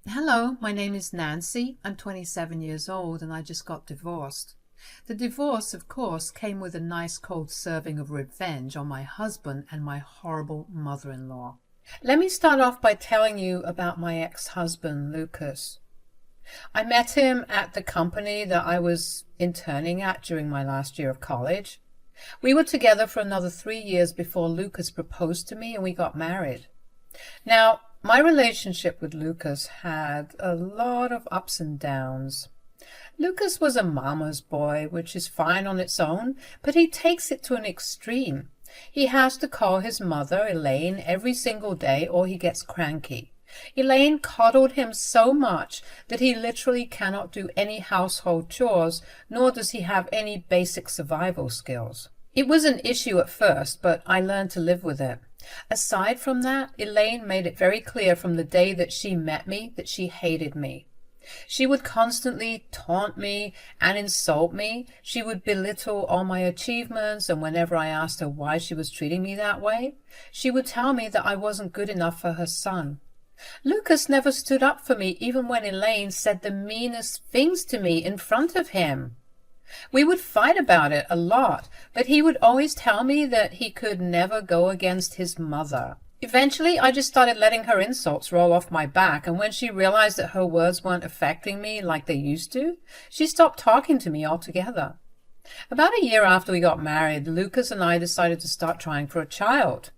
Hello, my name is Nancy. I'm 27 years old and I just got divorced. The divorce, of course, came with a nice cold serving of revenge on my husband and my horrible mother-in-law. Let me start off by telling you about my ex-husband, Lucas. I met him at the company that I was interning at during my last year of college. We were together for another 3 years before Lucas proposed to me and we got married. Now, my relationship with Lucas had a lot of ups and downs. Lucas was a mama's boy, which is fine on its own, but he takes it to an extreme. He has to call his mother, Elaine, every single day or he gets cranky. Elaine coddled him so much that he literally cannot do any household chores, nor does he have any basic survival skills. It was an issue at first, but I learned to live with it. Aside from that, Elaine made it very clear from the day that she met me that she hated me. She would constantly taunt me and insult me. She would belittle all my achievements, and whenever I asked her why she was treating me that way, she would tell me that I wasn't good enough for her son. Lucas never stood up for me even when Elaine said the meanest things to me in front of him. We would fight about it a lot, but he would always tell me that he could never go against his mother. Eventually, I just started letting her insults roll off my back, and when she realized that her words weren't affecting me like they used to, she stopped talking to me altogether. About a year after we got married, Lucas and I decided to start trying for a child.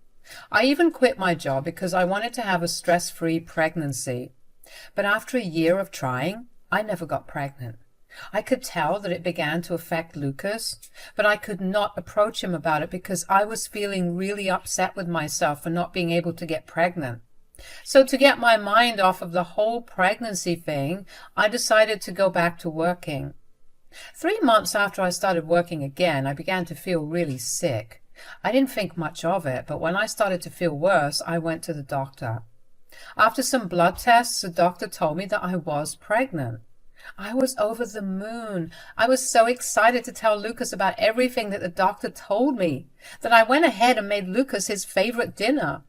I even quit my job because I wanted to have a stress-free pregnancy. But after a year of trying, I never got pregnant. I could tell that it began to affect Lucas, but I could not approach him about it because I was feeling really upset with myself for not being able to get pregnant. So to get my mind off of the whole pregnancy thing, I decided to go back to working. 3 months after I started working again, I began to feel really sick. I didn't think much of it, but when I started to feel worse, I went to the doctor. After some blood tests, the doctor told me that I was pregnant. I was over the moon. I was so excited to tell Lucas about everything that the doctor told me that I went ahead and made Lucas his favorite dinner.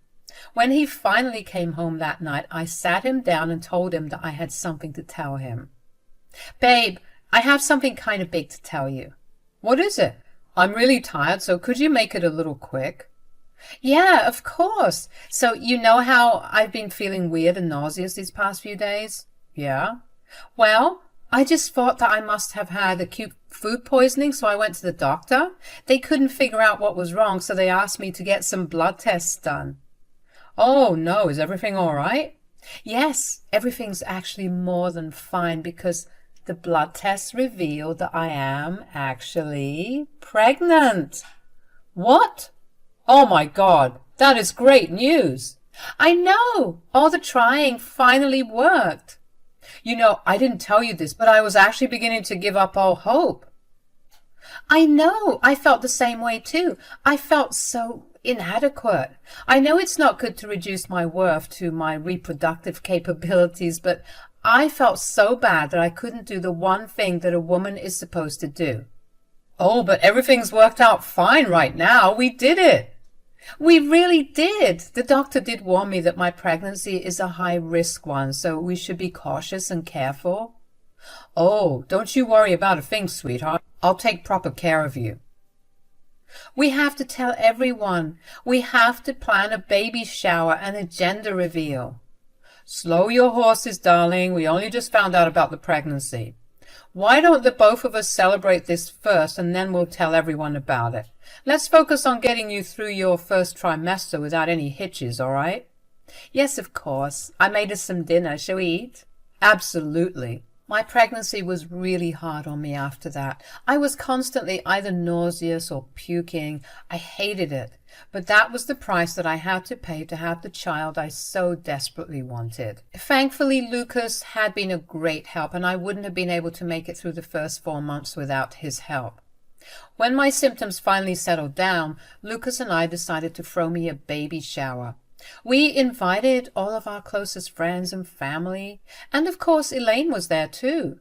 When he finally came home that night, I sat him down and told him that I had something to tell him. "Babe, I have something kind of big to tell you." "What is it? I'm really tired, so could you make it a little quick?" "Yeah, of course. So you know how I've been feeling weird and nauseous these past few days?" "Yeah." "Well, I just thought that I must have had acute food poisoning, so I went to the doctor. They couldn't figure out what was wrong, so they asked me to get some blood tests done." "Oh, no. Is everything all right?" "Yes, everything's actually more than fine because the blood tests revealed that I am actually pregnant." "What? Oh, my God. That is great news." "I know. All the trying finally worked." "You know, I didn't tell you this, but I was actually beginning to give up all hope." "I know. I felt the same way too. I felt so inadequate. I know it's not good to reduce my worth to my reproductive capabilities, but I felt so bad that I couldn't do the one thing that a woman is supposed to do." "Oh, but everything's worked out fine right now. We did it." "We really did. The doctor did warn me that my pregnancy is a high-risk one, so we should be cautious and careful." "Oh, don't you worry about a thing, sweetheart. I'll take proper care of you." "We have to tell everyone. We have to plan a baby shower and a gender reveal." "Slow your horses, darling. We only just found out about the pregnancy. Why don't the both of us celebrate this first, and then we'll tell everyone about it? Let's focus on getting you through your first trimester without any hitches, all right?" "Yes, of course. I made us some dinner. Shall we eat?" "Absolutely." My pregnancy was really hard on me after that. I was constantly either nauseous or puking. I hated it. But that was the price that I had to pay to have the child I so desperately wanted. Thankfully, Lucas had been a great help, and I wouldn't have been able to make it through the first 4 months without his help. When my symptoms finally settled down, Lucas and I decided to throw me a baby shower. We invited all of our closest friends and family, and of course Elaine was there too.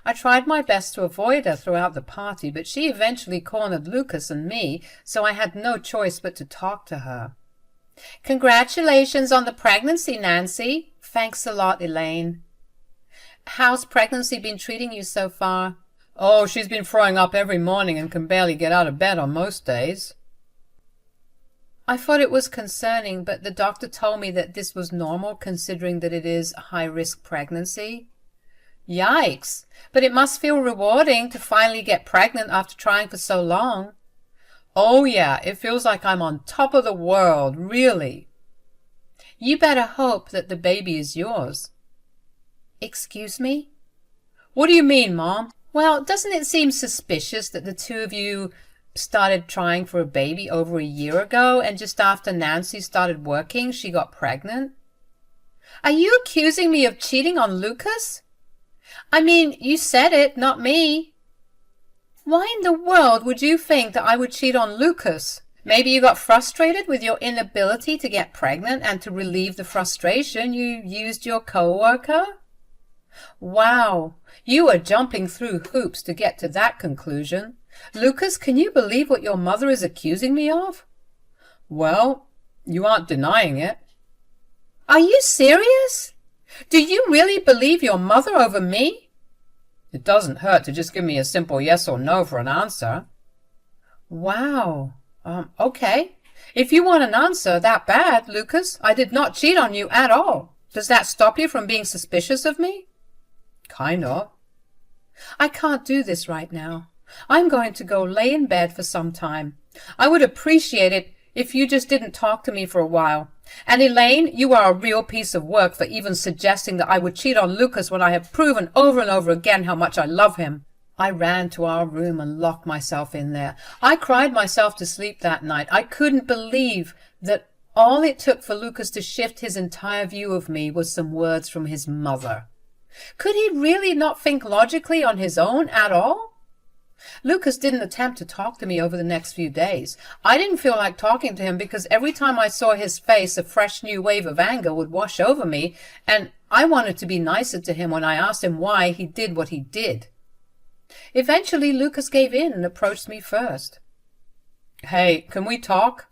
I tried my best to avoid her throughout the party, but she eventually cornered Lucas and me, so I had no choice but to talk to her. "Congratulations on the pregnancy, Nancy." "Thanks a lot, Elaine." How's pregnancy been treating you so far? Oh, she's been throwing up every morning and can barely get out of bed on most days. I thought it was concerning, but the doctor told me that this was normal considering that it is a high-risk pregnancy. Yikes! But it must feel rewarding to finally get pregnant after trying for so long. Oh yeah, it feels like I'm on top of the world, really. You better hope that the baby is yours. Excuse me? What do you mean, Mom? Well, doesn't it seem suspicious that the two of you started trying for a baby over a year ago, and just after Nancy started working, she got pregnant? Are you accusing me of cheating on Lucas? I mean, you said it, not me. Why in the world would you think that I would cheat on Lucas? Maybe you got frustrated with your inability to get pregnant, and to relieve the frustration, you used your coworker? Wow, you are jumping through hoops to get to that conclusion. Lucas, can you believe what your mother is accusing me of? Well, you aren't denying it. Are you serious? Do you really believe your mother over me? It doesn't hurt to just give me a simple yes or no for an answer. Wow. Okay. If you want an answer that bad, Lucas, I did not cheat on you at all. Does that stop you from being suspicious of me? Kind of. I can't do this right now. I'm going to go lay in bed for some time. I would appreciate it if you just didn't talk to me for a while. And Elaine, you are a real piece of work for even suggesting that I would cheat on Lucas when I have proven over and over again how much I love him. I ran to our room and locked myself in there. I cried myself to sleep that night. I couldn't believe that all it took for Lucas to shift his entire view of me was some words from his mother. Could he really not think logically on his own at all? Lucas didn't attempt to talk to me over the next few days. I didn't feel like talking to him because every time I saw his face, a fresh new wave of anger would wash over me, and I wanted to be nicer to him when I asked him why he did what he did. Eventually, Lucas gave in and approached me first. Hey, can we talk?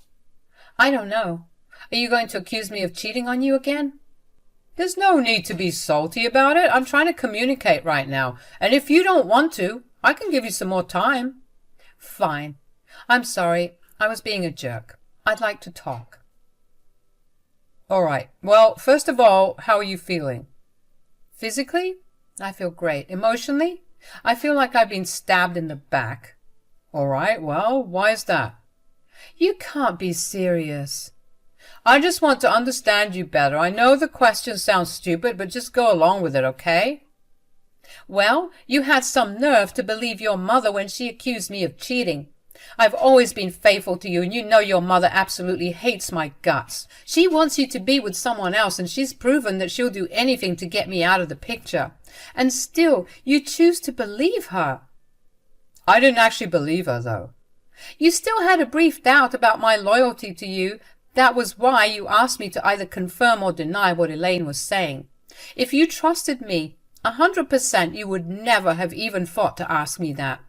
I don't know. Are you going to accuse me of cheating on you again? There's no need to be salty about it. I'm trying to communicate right now, and if you don't want to, I can give you some more time. Fine. I'm sorry. I was being a jerk. I'd like to talk. All right. Well, first of all, how are you feeling? Physically? I feel great. Emotionally? I feel like I've been stabbed in the back. All right. Well, why is that? You can't be serious. I just want to understand you better. I know the question sounds stupid, but just go along with it, okay? Well, you had some nerve to believe your mother when she accused me of cheating. I've always been faithful to you, and you know your mother absolutely hates my guts. She wants you to be with someone else, and she's proven that she'll do anything to get me out of the picture. And still, you choose to believe her. I didn't actually believe her, though. You still had a brief doubt about my loyalty to you. That was why you asked me to either confirm or deny what Elaine was saying. If you trusted me 100%, you would never have even thought to ask me that.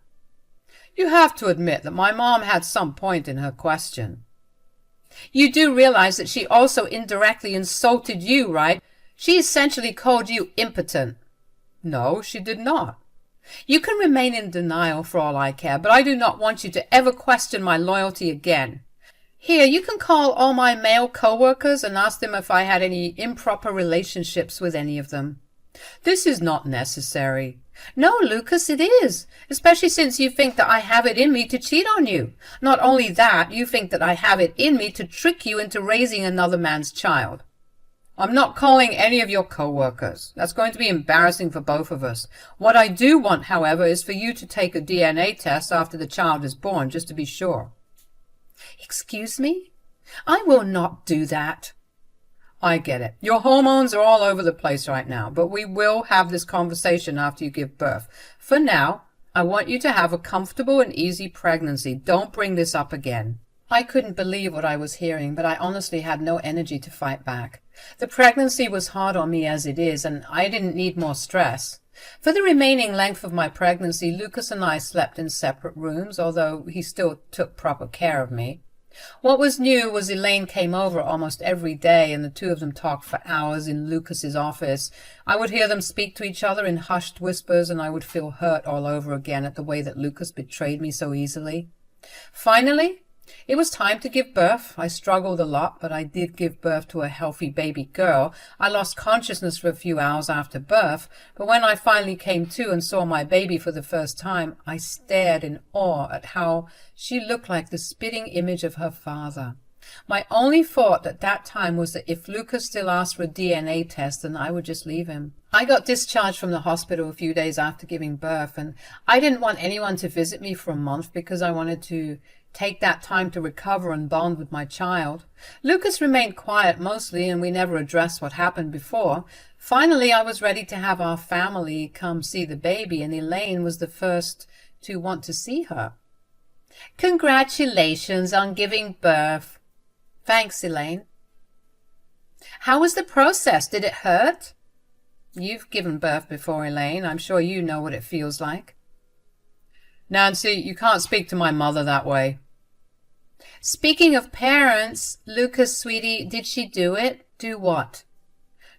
You have to admit that my mom had some point in her question. You do realize that she also indirectly insulted you, right? She essentially called you impotent. No, she did not. You can remain in denial for all I care, but I do not want you to ever question my loyalty again. Here, you can call all my male co-workers and ask them if I had any improper relationships with any of them. This is not necessary. No, Lucas, it is, especially since you think that I have it in me to cheat on you. Not only that, you think that I have it in me to trick you into raising another man's child. I'm not calling any of your co-workers. That's going to be embarrassing for both of us. What I do want, however, is for you to take a DNA test after the child is born, just to be sure. Excuse me? I will not do that. I get it. Your hormones are all over the place right now, but we will have this conversation after you give birth. For now, I want you to have a comfortable and easy pregnancy. Don't bring this up again. I couldn't believe what I was hearing, but I honestly had no energy to fight back. The pregnancy was hard on me as it is, and I didn't need more stress. For the remaining length of my pregnancy, Lucas and I slept in separate rooms, although he still took proper care of me. What was new was Elaine came over almost every day, and the two of them talked for hours in Lucas's office. I would hear them speak to each other in hushed whispers, and I would feel hurt all over again at the way that Lucas betrayed me so easily. Finally, it was time to give birth. I struggled a lot, but I did give birth to a healthy baby girl. I lost consciousness for a few hours after birth, but when I finally came to and saw my baby for the first time, I stared in awe at how she looked like the spitting image of her father. My only thought at that time was that if Lucas still asked for a DNA test, then I would just leave him. I got discharged from the hospital a few days after giving birth, and I didn't want anyone to visit me for a month because I wanted to take that time to recover and bond with my child. Lucas remained quiet mostly, and we never addressed what happened before. Finally, I was ready to have our family come see the baby, and Elaine was the first to want to see her. "Congratulations on giving birth." "Thanks, Elaine." "How was the process? Did it hurt?" "You've given birth before, Elaine. I'm sure you know what it feels like." "Nancy, you can't speak to my mother that way." "Speaking of parents, Lucas, sweetie, did she do it?" "Do what?"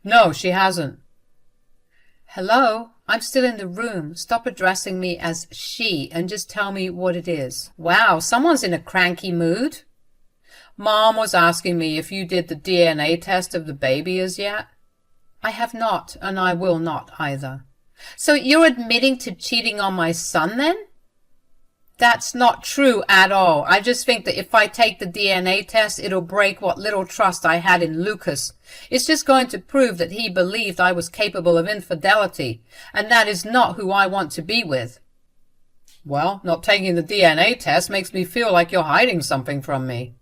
"No, she hasn't." "Hello? I'm still in the room. Stop addressing me as she and just tell me what it is." "Wow, someone's in a cranky mood." "Mom was asking me if you did the DNA test of the baby as yet." "I have not, and I will not either." "So you're admitting to cheating on my son then?" "That's not true at all. I just think that if I take the DNA test, it'll break what little trust I had in Lucas. It's just going to prove that he believed I was capable of infidelity, and that is not who I want to be with." "Well, not taking the DNA test makes me feel like you're hiding something from me."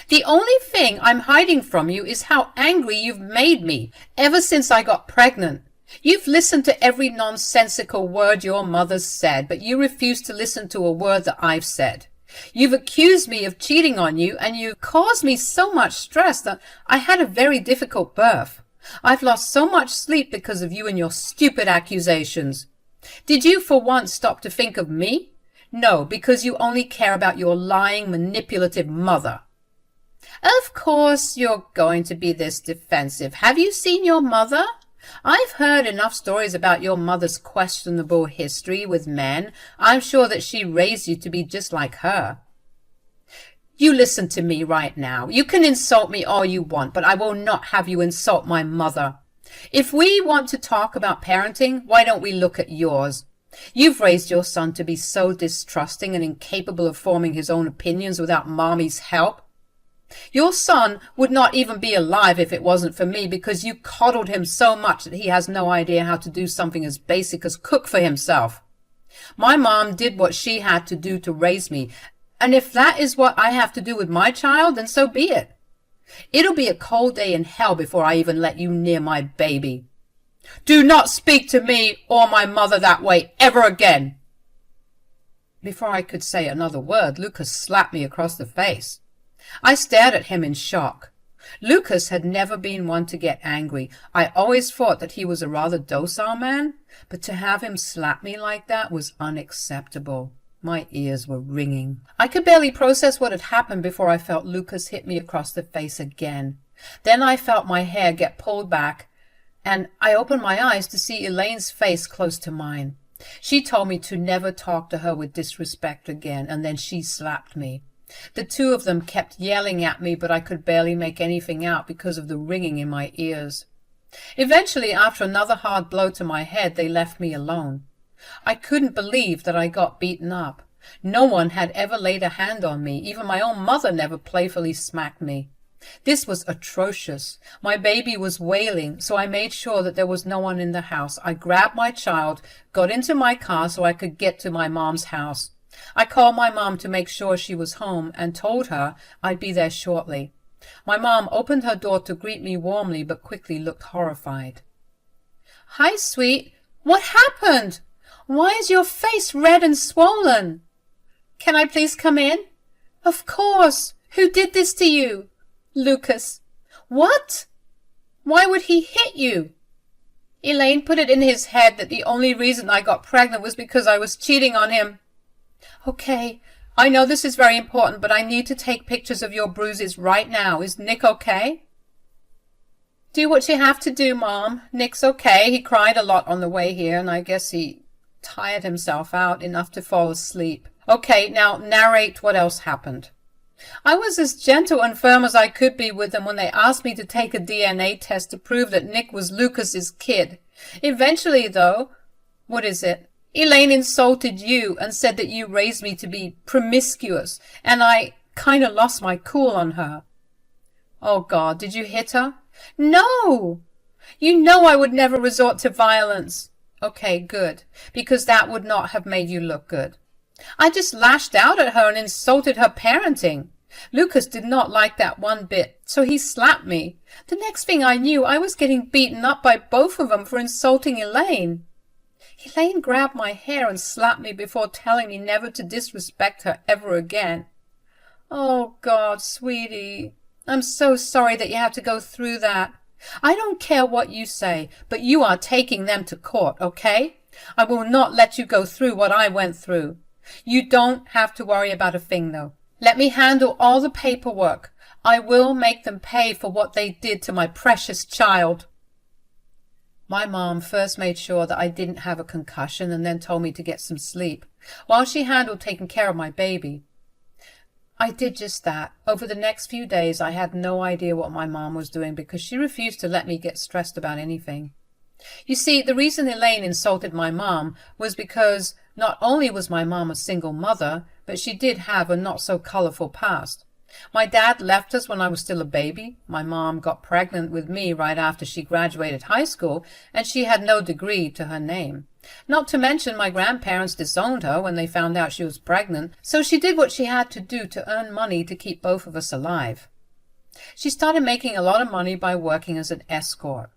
"The only thing I'm hiding from you is how angry you've made me ever since I got pregnant. You've listened to every nonsensical word your mother's said, but you refuse to listen to a word that I've said. You've accused me of cheating on you, and you've caused me so much stress that I had a very difficult birth. I've lost so much sleep because of you and your stupid accusations. Did you for once stop to think of me? No, because you only care about your lying, manipulative mother." "Of course you're going to be this defensive. Have you seen your mother? I've heard enough stories about your mother's questionable history with men. I'm sure that she raised you to be just like her." "You listen to me right now. You can insult me all you want, but I will not have you insult my mother. If we want to talk about parenting, why don't we look at yours? You've raised your son to be so distrusting and incapable of forming his own opinions without Mommy's help. Your son would not even be alive if it wasn't for me, because you coddled him so much that he has no idea how to do something as basic as cook for himself. My mom did what she had to do to raise me, and if that is what I have to do with my child, then so be it. It'll be a cold day in hell before I even let you near my baby. Do not speak to me or my mother that way ever again." Before I could say another word, Lucas slapped me across the face. I stared at him in shock. Lucas had never been one to get angry. I always thought that he was a rather docile man, but to have him slap me like that was unacceptable. My ears were ringing. I could barely process what had happened before I felt Lucas hit me across the face again. Then I felt my hair get pulled back, and I opened my eyes to see Elaine's face close to mine. She told me to never talk to her with disrespect again, and then she slapped me. The two of them kept yelling at me, but I could barely make anything out because of the ringing in my ears. Eventually, after another hard blow to my head, they left me alone. I couldn't believe that I got beaten up. No one had ever laid a hand on me. Even my own mother never playfully smacked me. This was atrocious. My baby was wailing, so I made sure that there was no one in the house. I grabbed my child, got into my car so I could get to my mom's house. I called my mom to make sure she was home and told her I'd be there shortly. My mom opened her door to greet me warmly, but quickly looked horrified. "Hi, sweet. What happened? Why is your face red and swollen?" "Can I please come in?" "Of course. Who did this to you?" "Lucas." "What? Why would he hit you?" "Elaine put it in his head that the only reason I got pregnant was because I was cheating on him." "Okay, I know this is very important, but I need to take pictures of your bruises right now. Is Nick okay? Do what you have to do, Mom. Nick's okay. He cried a lot on the way here, and I guess he tired himself out enough to fall asleep. Okay, now narrate what else happened. I was as gentle and firm as I could be with them when they asked me to take a DNA test to prove that Nick was Lucas's kid. Eventually, though, what is it? Elaine insulted you and said that you raised me to be promiscuous, and I kind of lost my cool on her. Oh, God, did you hit her? No! You know I would never resort to violence. Okay, good, because that would not have made you look good. I just lashed out at her and insulted her parenting. Lucas did not like that one bit, so he slapped me. The next thing I knew, I was getting beaten up by both of them for insulting Elaine. Elaine grabbed my hair and slapped me before telling me never to disrespect her ever again. Oh, God, sweetie, I'm so sorry that you have to go through that. I don't care what you say, but you are taking them to court, okay? I will not let you go through what I went through. You don't have to worry about a thing, though. Let me handle all the paperwork. I will make them pay for what they did to my precious child. My mom first made sure that I didn't have a concussion and then told me to get some sleep, while she handled taking care of my baby. I did just that. Over the next few days, I had no idea what my mom was doing because she refused to let me get stressed about anything. You see, the reason Elaine insulted my mom was because not only was my mom a single mother, but she did have a not-so-colorful past. My dad left us when I was still a baby. My mom got pregnant with me right after she graduated high school, and she had no degree to her name. Not to mention my grandparents disowned her when they found out she was pregnant, so she did what she had to do to earn money to keep both of us alive. She started making a lot of money by working as an escort.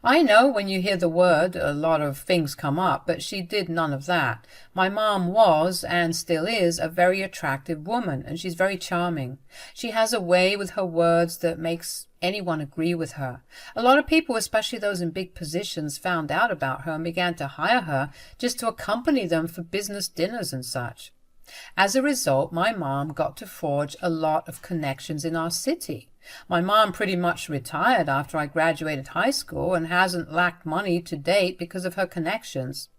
I know when you hear the word, a lot of things come up, but she did none of that. My mom was, and still is, a very attractive woman, and she's very charming. She has a way with her words that makes anyone agree with her. A lot of people, especially those in big positions, found out about her and began to hire her just to accompany them for business dinners and such. As a result, my mom got to forge a lot of connections in our city. My mom pretty much retired after I graduated high school and hasn't lacked money to date because of her connections.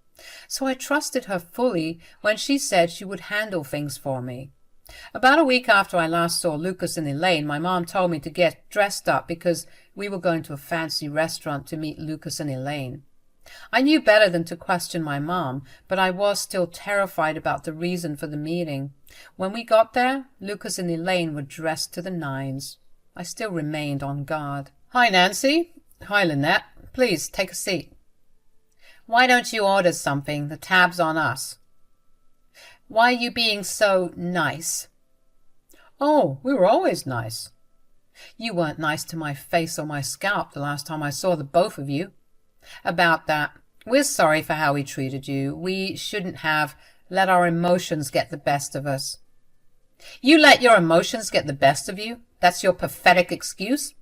So I trusted her fully when she said she would handle things for me. About a week after I last saw Lucas and Elaine, my mom told me to get dressed up because we were going to a fancy restaurant to meet Lucas and Elaine. I knew better than to question my mom, but I was still terrified about the reason for the meeting. When we got there, Lucas and Elaine were dressed to the nines. I still remained on guard. Hi, Nancy. Hi, Lynette. Please, take a seat. Why don't you order something? The tab's on us. Why are you being so nice? Oh, we were always nice. You weren't nice to my face or my scalp the last time I saw the both of you. About that, we're sorry for how we treated you. We shouldn't have let our emotions get the best of us. You let your emotions get the best of you? That's your pathetic excuse?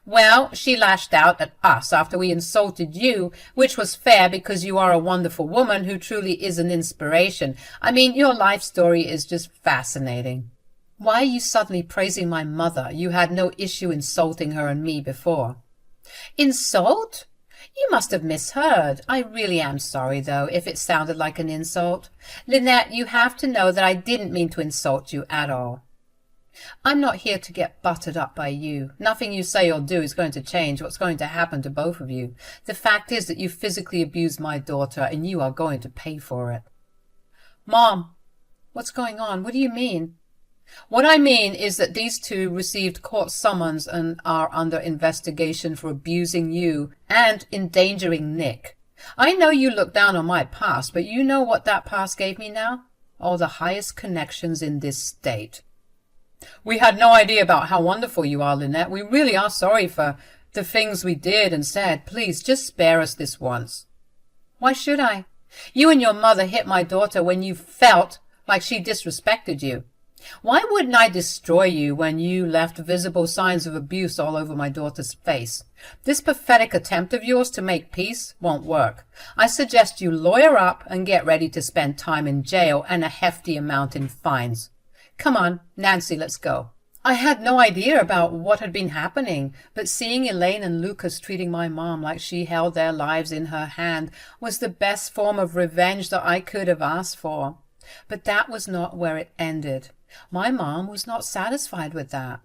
Well, she lashed out at us after we insulted you, which was fair because you are a wonderful woman who truly is an inspiration. I mean, your life story is just fascinating. Why are you suddenly praising my mother? You had no issue insulting her and me before. Insult? You must have misheard. I really am sorry, though, if it sounded like an insult. Lynette, you have to know that I didn't mean to insult you at all. I'm not here to get buttered up by you. Nothing you say or do is going to change what's going to happen to both of you. The fact is that you physically abused my daughter, and you are going to pay for it. Mom, what's going on? What do you mean? What I mean is that these two received court summons and are under investigation for abusing you and endangering Nick. I know you look down on my past, but you know what that past gave me now? All the highest connections in this state. We had no idea about how wonderful you are, Lynette. We really are sorry for the things we did and said. Please, just spare us this once. Why should I? You and your mother hit my daughter when you felt like she disrespected you. Why wouldn't I destroy you when you left visible signs of abuse all over my daughter's face? This pathetic attempt of yours to make peace won't work. I suggest you lawyer up and get ready to spend time in jail and a hefty amount in fines. Come on, Nancy, let's go. I had no idea about what had been happening, but seeing Elaine and Lucas treating my mom like she held their lives in her hand was the best form of revenge that I could have asked for. But that was not where it ended. My mom was not satisfied with that.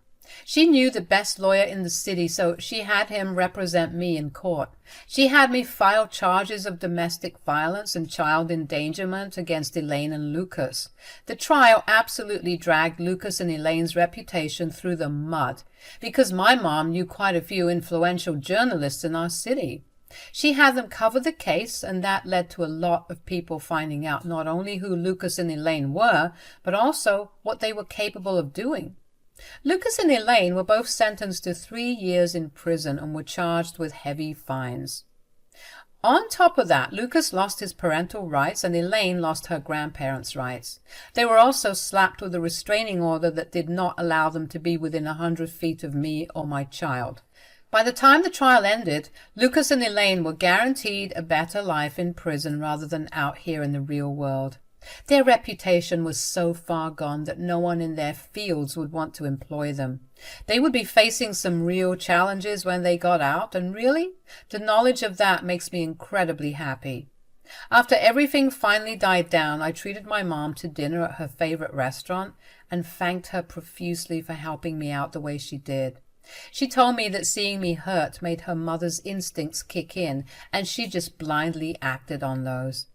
She knew the best lawyer in the city, so she had him represent me in court. She had me file charges of domestic violence and child endangerment against Elaine and Lucas. The trial absolutely dragged Lucas and Elaine's reputation through the mud, because my mom knew quite a few influential journalists in our city. She had them cover the case, and that led to a lot of people finding out not only who Lucas and Elaine were, but also what they were capable of doing. Lucas and Elaine were both sentenced to 3 years in prison and were charged with heavy fines. On top of that, Lucas lost his parental rights and Elaine lost her grandparents' rights. They were also slapped with a restraining order that did not allow them to be within 100 feet of me or my child. By the time the trial ended, Lucas and Elaine were guaranteed a better life in prison rather than out here in the real world. Their reputation was so far gone that no one in their fields would want to employ them. They would be facing some real challenges when they got out, and really, the knowledge of that makes me incredibly happy. After everything finally died down, I treated my mom to dinner at her favorite restaurant and thanked her profusely for helping me out the way she did. She told me that seeing me hurt made her mother's instincts kick in, and she just blindly acted on those.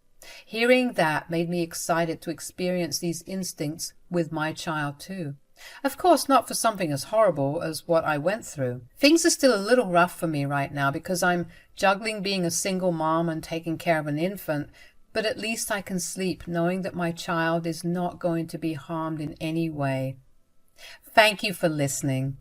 Hearing that made me excited to experience these instincts with my child too. Of course, not for something as horrible as what I went through. Things are still a little rough for me right now because I'm juggling being a single mom and taking care of an infant, but at least I can sleep knowing that my child is not going to be harmed in any way. Thank you for listening.